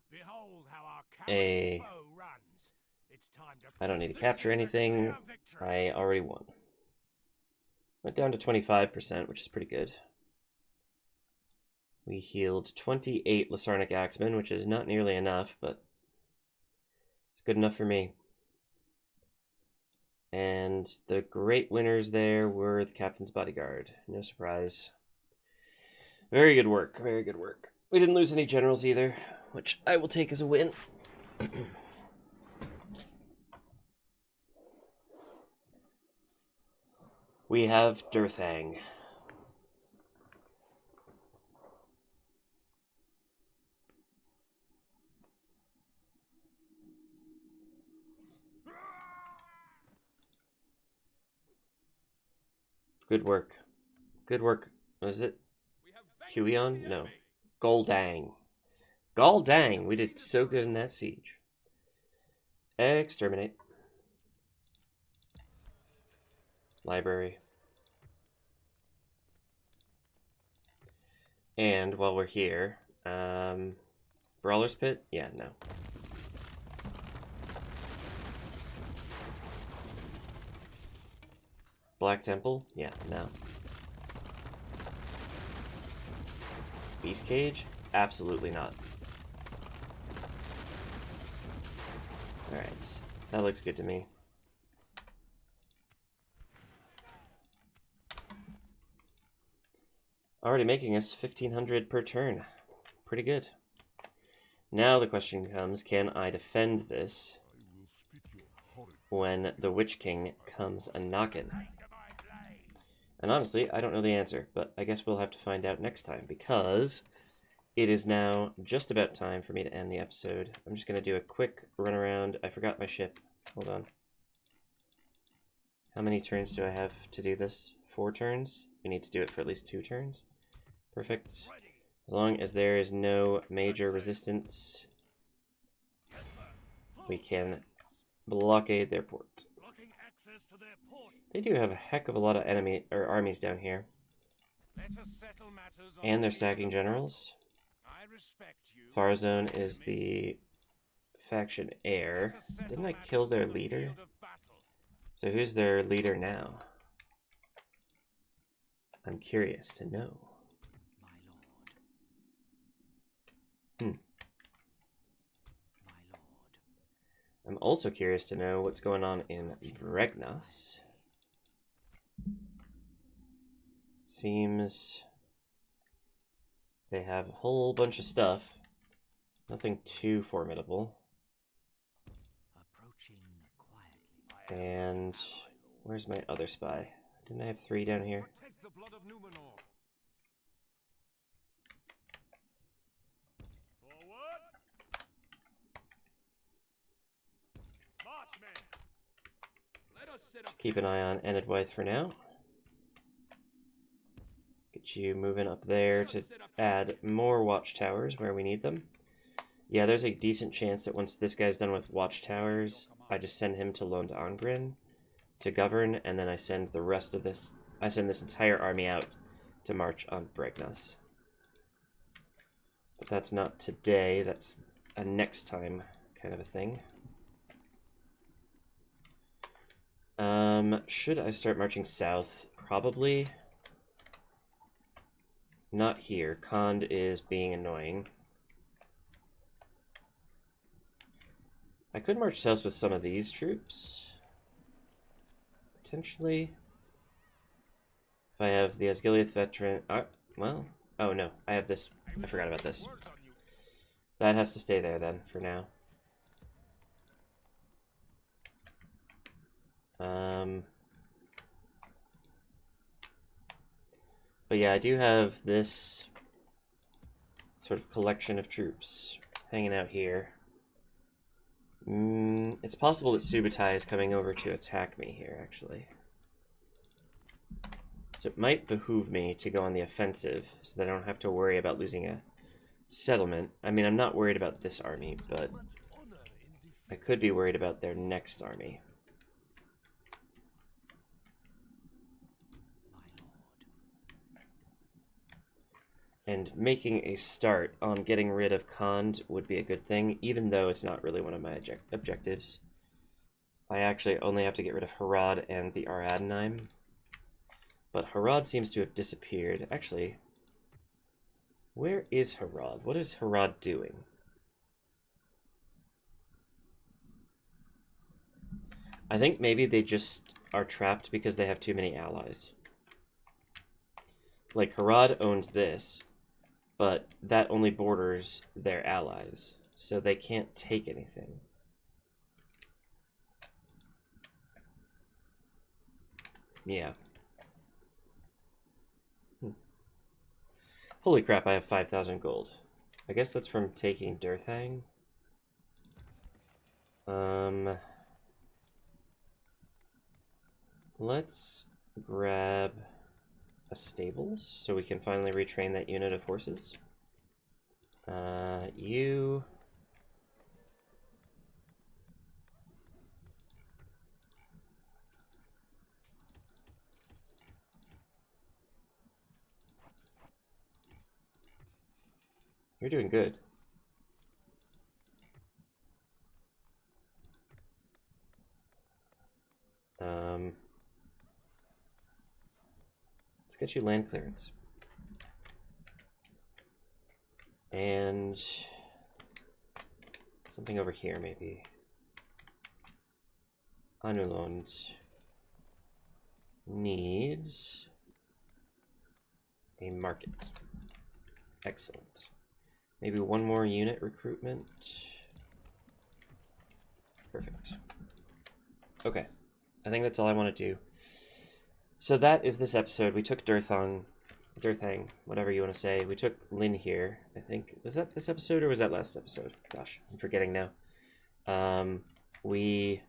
Behold how our A. foe runs. It's time to I don't need to this capture is a anything. clear victory. I already won. Went down to 25%, which is pretty good. We healed 28 Lasarnic Axemen, which is not nearly enough, but it's good enough for me. And the great winners there were the Captain's Bodyguard. No surprise. Very good work, very good work. We didn't lose any generals either, which I will take as a win. We have Durthang. Good work. Good work. Was it Huion? No. Goldang. Goldang! We did so good in that siege. Exterminate. Library. And while we're here, Brawler's Pit? Yeah, no. Black Temple? Yeah, no. Beast Cage? Absolutely not. Alright, that looks good to me. Already making us 1,500 per turn. Pretty good. Now the question comes, can I defend this when the Witch King comes a-knockin'? And honestly, I don't know the answer, but I guess we'll have to find out next time, because it is now just about time for me to end the episode. I'm just going to do a quick run around. I forgot my ship. Hold on. How many turns do I have to do this? 4 turns? We need to do it for at least 2 turns. Perfect. As long as there is no major resistance, we can blockade their port. They do have a heck of a lot of armies down here. And they're stacking generals. Farazone is the faction heir. Didn't I kill their leader? So who's their leader now? I'm curious to know. I'm also curious to know what's going on in Bregnas. Seems they have a whole bunch of stuff. Nothing too formidable. And where's my other spy? Didn't I have 3 down here? Protect the blood of Numenor. Forward. March, men. Let us set up. Just keep an eye on Enedwythe for now. Get you moving up there to add more watchtowers where we need them. Yeah, there's a decent chance that once this guy's done with watchtowers, I just send him to Lond Angren to govern, and then I send the rest of this, I send this entire army out to march on Bregnas. But that's not today, that's a next time kind of a thing. Should I start marching south? Probably. Not here. Khand is being annoying. I could march south with some of these troops. Potentially. If I have the Asgiliath veteran... well, oh no, I have this. I forgot about this. That has to stay there then, for now. But yeah, I do have this sort of collection of troops hanging out here. It's possible that Subutai is coming over to attack me here, actually. So it might behoove me to go on the offensive so that I don't have to worry about losing a settlement. I mean, I'm not worried about this army, but I could be worried about their next army. And making a start on getting rid of Khand would be a good thing, even though it's not really one of my objectives. I actually only have to get rid of Harad and the Aradnaim. But Harad seems to have disappeared. Actually, where is Harad? What is Harad doing? I think maybe they just are trapped because they have too many allies. Like, Harad owns this, but that only borders their allies, so they can't take anything. Yeah. Holy crap, I have 5,000 gold. I guess that's from taking Durthang. Let's grab a stables so we can finally retrain that unit of horses. You... You're doing good. Let's get you land clearance. And something over here, maybe. Anulond needs a market. Excellent. Maybe one more unit recruitment. Perfect. Okay. I think that's all I want to do. So that is this episode. We took Durthang, whatever you want to say. We took Linhir, I think. Was that this episode or was that last episode? Gosh, I'm forgetting now. We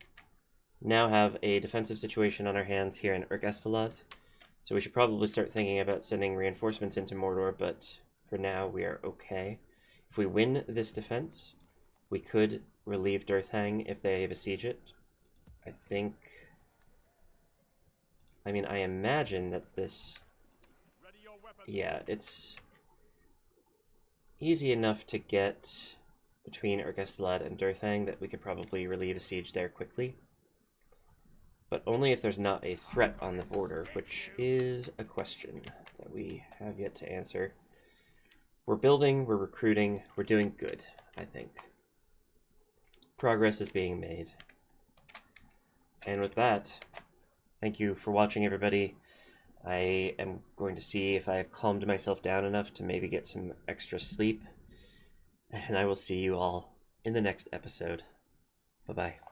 now have a defensive situation on our hands here in Urgestalad. So we should probably start thinking about sending reinforcements into Mordor, but for now we are okay. If we win this defense, we could relieve Durthang if they besiege it. I think... I mean, I imagine that this... Yeah, it's easy enough to get between Urgestalad and Durthang that we could probably relieve a siege there quickly. But only if there's not a threat on the border, which is a question that we have yet to answer. We're building, we're recruiting, we're doing good, I think. Progress is being made. And with that, thank you for watching, everybody. I am going to see if I have calmed myself down enough to maybe get some extra sleep. And I will see you all in the next episode. Bye-bye.